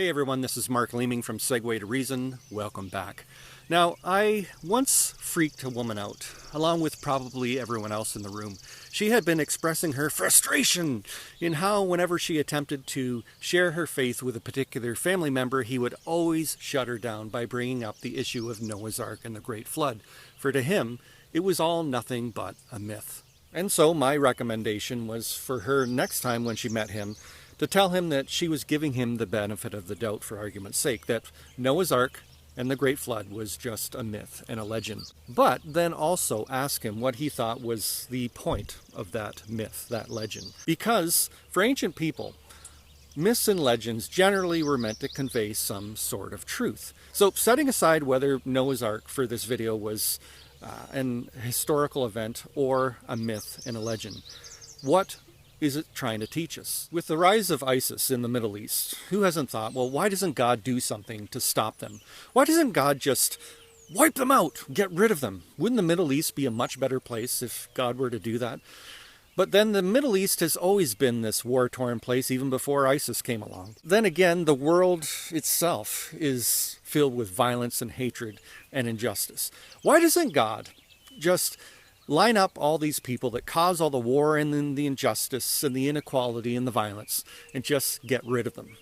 Hey everyone, this is Mark Leeming from Segue to Reason. Welcome back. Now, I once freaked a woman out, along with probably everyone else in the room. She had been expressing her frustration in how whenever she attempted to share her faith with a particular family member, he would always shut her down by bringing up the issue of Noah's Ark and the Great Flood. For to him, it was all nothing but a myth. And so my recommendation was for her next time when she met him, to tell him that she was giving him the benefit of the doubt for argument's sake, that Noah's Ark and the Great Flood was just a myth and a legend. But then also ask him what he thought was the point of that myth, that legend. Because for ancient people, myths and legends generally were meant to convey some sort of truth. So setting aside whether Noah's Ark for this video was an historical event or a myth and a legend, what is it trying to teach us? With the rise of ISIS in the Middle East, who hasn't thought, well, why doesn't God do something to stop them? Why doesn't God just wipe them out, get rid of them? Wouldn't the Middle East be a much better place if God were to do that? But then the Middle East has always been this war-torn place even before ISIS came along. Then again, the world itself is filled with violence and hatred and injustice. Why doesn't God just line up all these people that cause all the war and the injustice and the inequality and the violence and just get rid of them?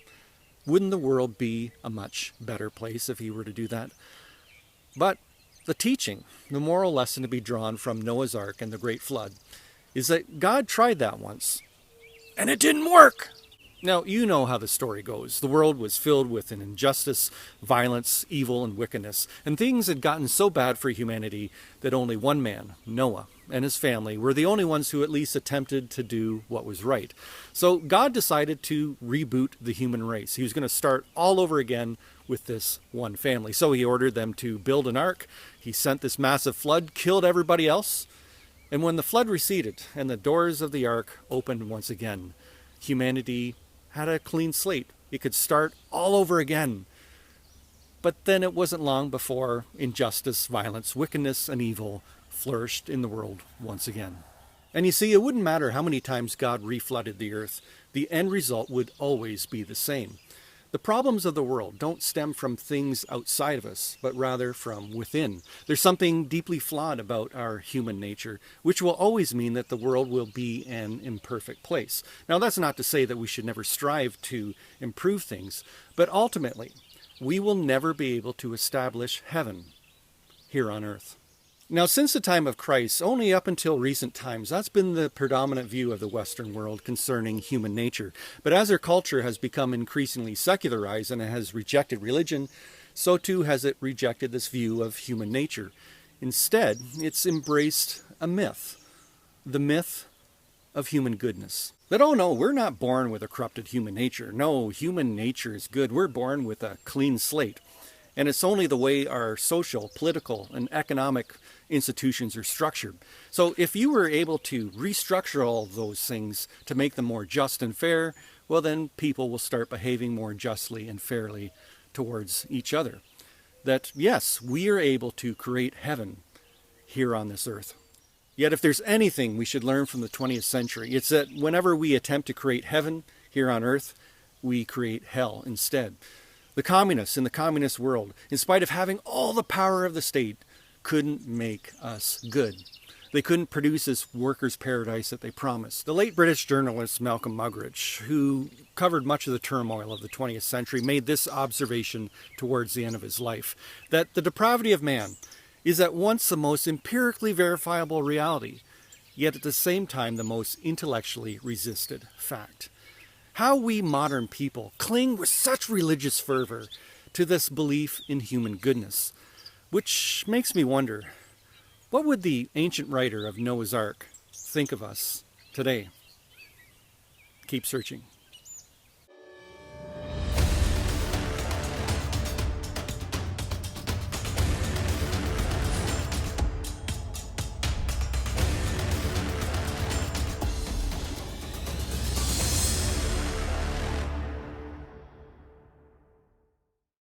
Wouldn't the world be a much better place if he were to do that? But the teaching, the moral lesson to be drawn from Noah's Ark and the Great Flood is that God tried that once and it didn't work. Now, you know how the story goes. The world was filled with an injustice, violence, evil, and wickedness, and things had gotten so bad for humanity that only one man, Noah, and his family were the only ones who at least attempted to do what was right. So God decided to reboot the human race. He was going to start all over again with this one family. So he ordered them to build an ark. He sent this massive flood, killed everybody else, and when the flood receded and the doors of the ark opened once again, humanity had a clean slate. It could start all over again. But then it wasn't long before injustice, violence, wickedness, and evil flourished in the world once again. And you see, it wouldn't matter how many times God reflooded the earth, the end result would always be the same. The problems of the world don't stem from things outside of us, but rather from within. There's something deeply flawed about our human nature, which will always mean that the world will be an imperfect place. Now, that's not to say that we should never strive to improve things, but ultimately, we will never be able to establish heaven here on earth. Now, since the time of Christ, only up until recent times, that's been the predominant view of the Western world concerning human nature. But as our culture has become increasingly secularized and it has rejected religion, so too has it rejected this view of human nature. Instead, it's embraced a myth, the myth of human goodness. That, oh no, we're not born with a corrupted human nature. No, human nature is good. We're born with a clean slate. And it's only the way our social, political, and economic institutions are structured. So if you were able to restructure all of those things to make them more just and fair, well then people will start behaving more justly and fairly towards each other. That yes, we are able to create heaven here on this earth. Yet if there's anything we should learn from the 20th century, it's that whenever we attempt to create heaven here on earth, we create hell instead. The communists in the communist world, in spite of having all the power of the state, couldn't make us good. They couldn't produce this workers' paradise that they promised. The late British journalist Malcolm Muggeridge, who covered much of the turmoil of the 20th century, made this observation towards the end of his life, that the depravity of man is at once the most empirically verifiable reality, yet at the same time the most intellectually resisted fact. How we modern people cling with such religious fervor to this belief in human goodness, which makes me wonder, what would the ancient writer of Noah's Ark think of us today? Keep searching.